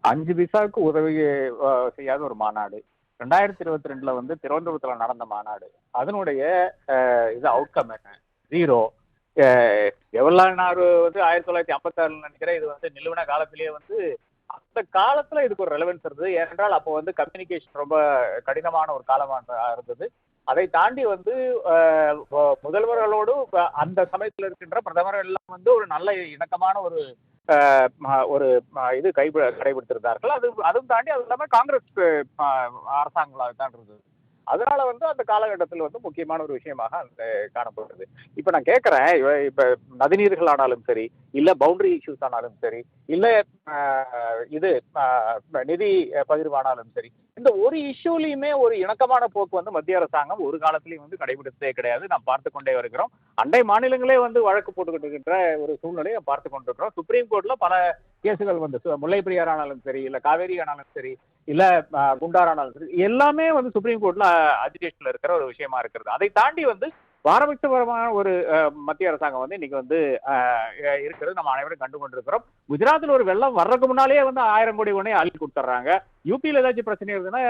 5 விசாவுக்கு உதவி செய்யாத ஒரு மாநாடு. 2022 வந்து திருவனந்தபுரத்துல நடந்த மாநாடு. அதனுடைய இது அவுட்கம் என்ன? 0. ஜவஹர்லால் வந்து 1956 நினைக்கிறேன் இது வந்து நிறுவன காலத்திலேயே வந்து அந்த காலத்துல இதுக்கு ஒரு ரெலவென்ஸ் இருந்தது. ஏனென்றால் அப்போ வந்து கம்யூனிகேஷன் ரொம்ப கடினமான ஒரு காலமா இருந்தது. அதை தாண்டி வந்து முதல்வர்களோடு அந்த சமயத்தில் இருக்கின்ற பிரதமர்கள் எல்லாம் வந்து ஒரு நல்ல இணக்கமான ஒரு ஒரு இது கடைபிடித்திருந்தார்கள். அதுவும் தாண்டி அது இல்லாம காங்கிரஸ் அரசாங்கங்களாக தான் இருந்தது. அதனால வந்து அந்த காலகட்டத்தில் வந்து முக்கியமான ஒரு விஷயமாக அந்த காணப்படுறது. இப்ப நான் கேட்கிறேன், இப்ப நதிநீர்கள் ஆனாலும் சரி, இல்ல பவுண்டரி இஷ்யூஸ் ஆனாலும் சரி, இல்ல இது நிதி பகிர்வானாலும் சரி, இந்த ஒரு இஷ்யூலையுமே ஒரு இணக்கமான போக்கு வந்து மத்திய அரசாங்கம் ஒரு காலத்திலையும் வந்து கடைபிடித்ததே கிடையாது. நாம் பார்த்து கொண்டே வருகிறோம். அண்டை மாநிலங்களே வந்து வழக்கு போட்டுக்கிட்டு இருக்கின்ற ஒரு சூழ்நிலையை பார்த்து கொண்டிருக்கிறோம். சுப்ரீம் கோர்ட்ல பல கேசுகள் வந்து முல்லை பெரியார் ஆனாலும் சரி, இல்ல காவேரி ஆனாலும் சரி, இல்ல குண்டார் ஆனாலும் சரி, எல்லாமே வந்து சுப்ரீம் கோர்ட்ல அஜிடேஷன்ல இருக்கிற ஒரு விஷயமா இருக்கிறது. அதை தாண்டி வந்து பாரபட்சபரமான ஒரு மத்திய அரசாங்கம் வந்து இன்னைக்கு வந்து இருக்கிறது நம்ம அனைவரும் கண்டு கொண்டிருக்கிறோம். குஜராத்தில் ஒரு வெள்ளம் வர்றதுக்கு முன்னாலேயே வந்து 1000 கோடி ஒன்னே அள்ளி கொடுத்துட்றாங்க. யூபியில் ஏதாச்சும் பிரச்சனை இருக்குதுன்னா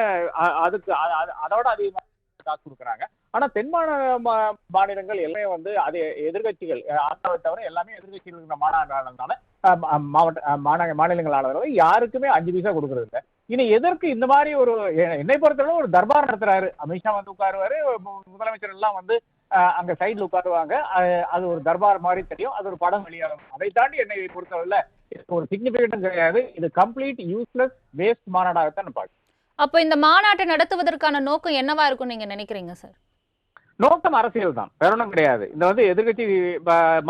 அதுக்கு அதோட அதிகமாக காசு கொடுக்குறாங்க. ஆனா தென் மாநிலங்கள் எல்லாமே வந்து அது எதிர்கட்சிகள் ஆந்திராவை தவிர எல்லாமே எதிர்கட்சிகள் இருக்கிற மாநிலங்களான மாநிலங்கள் ஆனதுனால யாருக்குமே 5 பைசா கொடுக்கறது இல்லை. இனி எதற்கு இந்த மாதிரி ஒரு என்னை பொறுத்தவரை ஒரு தர்பார் நடத்துறாரு. அமித்ஷா வந்து உட்காருவாரு, முதலமைச்சர் எல்லாம் வந்து அங்க சைட்ல உட்காருவாங்க. அது ஒரு தர்பார் மாதிரி தெரியும், அது ஒரு படம் வெளியாகும். அதை தாண்டி என்னை பொறுத்தவரையில ஒரு சிக்னிபிகன்ட் கிடையாது. இது கம்ப்ளீட் யூஸ்லெஸ் வேஸ்ட் மாநாடாகத்தான் பார்க்க. அப்ப இந்த மாநாட்டை நடத்துவதற்கான நோக்கம் என்னவா இருக்கும் நீங்க நினைக்கிறீங்க சார்? நோக்கம் அரசியல் தான், வேற ஒன்றும் கிடையாது. இந்த வந்து எதிர்கட்சி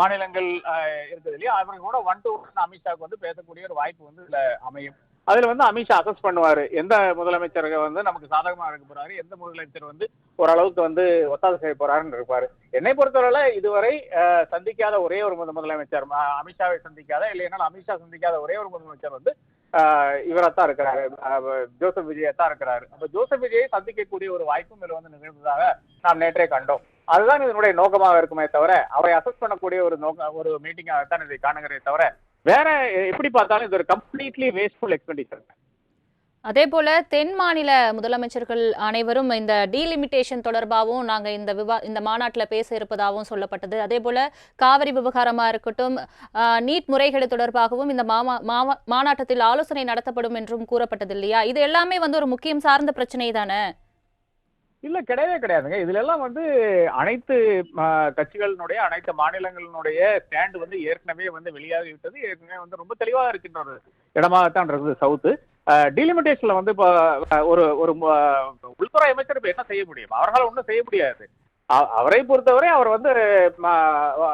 மாநிலங்கள் இருக்குது இல்லையா, அவங்க கூட 1 to 1 அமித்ஷாவுக்கு வந்து பேசக்கூடிய ஒரு வாய்ப்பு வந்து இதுல அமையும். அதுல வந்து அமித்ஷா அசஸ் பண்ணுவாரு எந்த முதலமைச்சர் வந்து நமக்கு சாதகமா இருக்க போறாரு, எந்த முதலமைச்சர் வந்து ஓரளவுக்கு வந்து ஒத்தாசை செய்ய போறாருன்னு இருப்பாரு. என்னை பொறுத்தவரை இதுவரை சந்திக்காத ஒரே ஒரு முதலமைச்சர், அமித்ஷாவை சந்திக்காத இல்லைன்னா அமித்ஷா சந்திக்காத ஒரே ஒரு முதலமைச்சர் வந்து இவரத்தான் இருக்கிறாரு, ஜோசப் விஜயத்தான் இருக்கிறாரு. அப்ப ஜோசப் விஜயை சந்திக்கக்கூடிய ஒரு வாய்ப்பும் இதுல வந்து நிகழ்ந்ததாக நாம் நேற்றே கண்டோம். அதுதான் இதனுடைய நோக்கமாக இருக்குமே தவிர அவரை அசஸ் பண்ணக்கூடிய ஒரு மீட்டிங்காகத்தான் இதை காணுகிறதே தவிர வேற எப்படி பார்த்தாலும் இது ஒரு கம்ப்ளீட்லி வேஸ்ட்ஃபுல் எக்ஸ்பெண்டிச்சர். அதே போல தென் மாநில முதலமைச்சர்கள் அனைவரும் இந்த டீலிமிட்டேஷன் தொடர்பாகவும் நாங்க இந்த மாநாட்டில் பேச இருப்பதாகவும் சொல்லப்பட்டது. அதே போல காவிரி விவகாரமா இருக்கட்டும், நீட் முறைகேடு தொடர்பாகவும் இந்த மாநாட்டத்தில் ஆலோசனை நடத்தப்படும் என்றும் கூறப்பட்டது இல்லையா? இது எல்லாமே வந்து ஒரு முக்கியம் சார்ந்த பிரச்சனை தானே? இல்ல, கிடையவே கிடையாதுங்க. இதுல எல்லாம் வந்து அனைத்து கட்சிகளினுடைய அனைத்து மாநிலங்களினுடைய ஸ்டாண்ட் வந்து ஏற்கனவே வந்து வெளியாகி விட்டது. ஏற்கனவே வந்து ரொம்ப தெளிவாக இருக்கின்ற ஒரு இடமாகத்தான் இருக்குது சவுத்து. டிலிமிட்டேஷன்ல வந்து இப்போ ஒரு ஒரு உள்துறை அமைச்சர் இப்ப என்ன செய்ய முடியும்? அவர்களால் ஒன்றும் செய்ய முடியாது. அவரை பொறுத்தவரை அவர் வந்து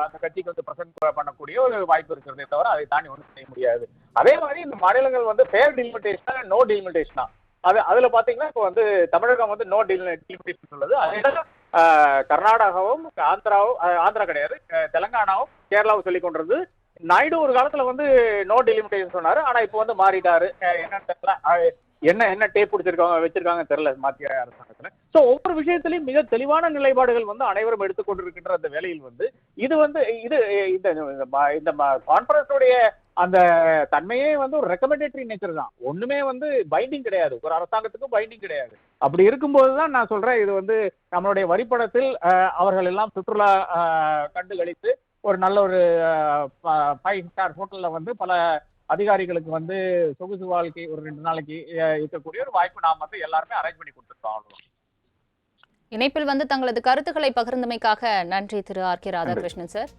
அந்த கட்சிக்கு வந்து பிரசன்ட் பண்ணக்கூடிய ஒரு வாய்ப்பு இருக்கிறதே தவிர அதை தாண்டி ஒன்றும் செய்ய முடியாது. அதே மாதிரி இந்த மாநிலங்கள் வந்து ஃபேர் டிலிமிட்டேஷனா நோ டிலிமிட்டேஷனா அதுல பாத்தீங்கன்னா இப்போ வந்து தமிழகம் வந்து நோ டிலிமிட்டேஷன் சொல்லுது. அதே கர்நாடகாவும் ஆந்திரா கிடையாது, தெலங்கானாவும் கேரளாவும் சொல்லி கொண்டிருந்தது. நாயுடு ஒரு காலத்துல வந்து நோ டிலிமிட்டேஷன் சொன்னாரு. ஆனா இப்போ வந்து மாறிட்டாரு. என்னன்னு தெரியல, என்ன டேப் வச்சிருக்காங்க தெரியல மத்திய அரசாங்கத்துல. சோ ஒவ்வொரு விஷயத்திலையும் மிக தெளிவான நிலைப்பாடுகள் வந்து அனைவரும் எடுத்துக்கொண்டிருக்கின்ற அந்த வேலையில் வந்து இது வந்து இந்த கான்பரன்ஸுடைய அந்த தன்மையே வந்து ஒரு ரெக்கமெண்டேட்டரி நேச்சர் தான். ஒண்ணுமே வந்து பைண்டிங் கிடையாது, ஒரு அரசாங்கத்துக்கும் பைண்டிங் கிடையாது. அப்படி இருக்கும்போதுதான் நான் சொல்றேன், இது வந்து நம்மளுடைய வரிப்படத்தில் அவர்கள் எல்லாம் சுற்றுலா கண்டுகளித்து ஒரு நல்ல ஒரு 5 ஸ்டார் ஹோட்டல்ல வந்து பல அதிகாரிகளுக்கு வந்து சொகுசு வாழ்க்கை ஒரு 2 நாளைக்கு இருக்கக்கூடிய ஒரு வாய்ப்பு நாம் வந்து எல்லாருமே அரேஞ்ச் பண்ணி கொடுத்துருக்கோம். இணைப்பில் வந்து தங்களது கருத்துக்களை பகிர்ந்தமைக்காக நன்றி திரு ஆர் கே ராதாகிருஷ்ணன் சார்.